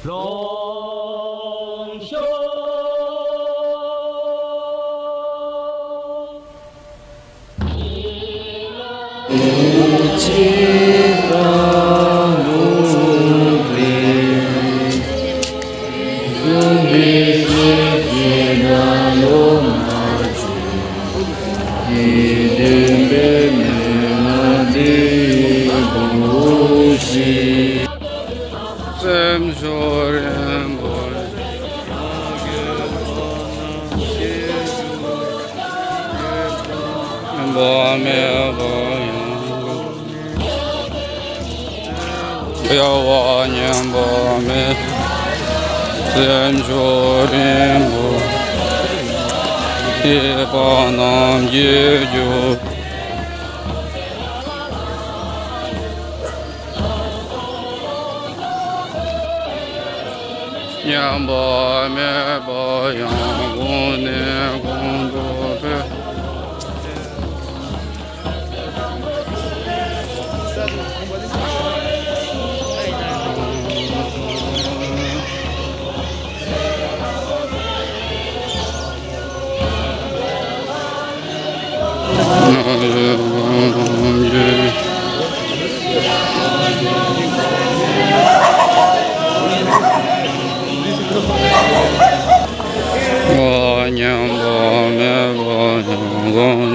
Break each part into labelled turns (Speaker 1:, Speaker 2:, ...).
Speaker 1: 龙兄，
Speaker 2: 无尽的努力，努力是那罗马主，一定被那的不息。sem jorem boy bo me bo yo wa nyam bo me sem jorem bo ye ba nam ye yo nham bo me bo yang gun ne gun do pe bo nham bo me bo yang gun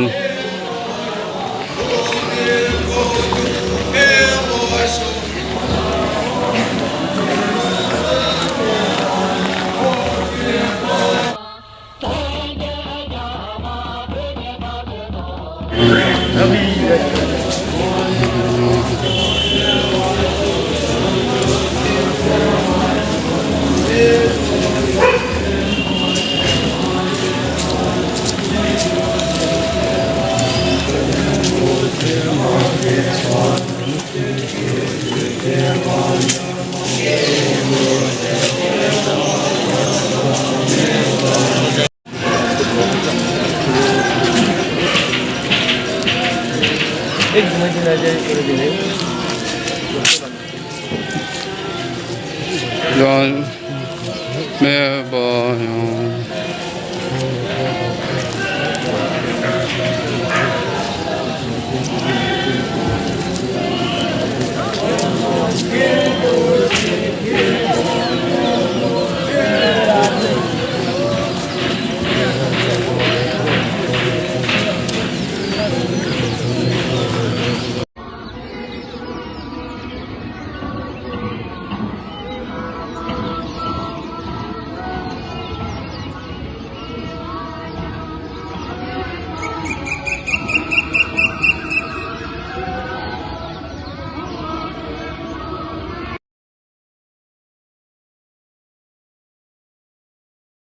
Speaker 2: John me bo yang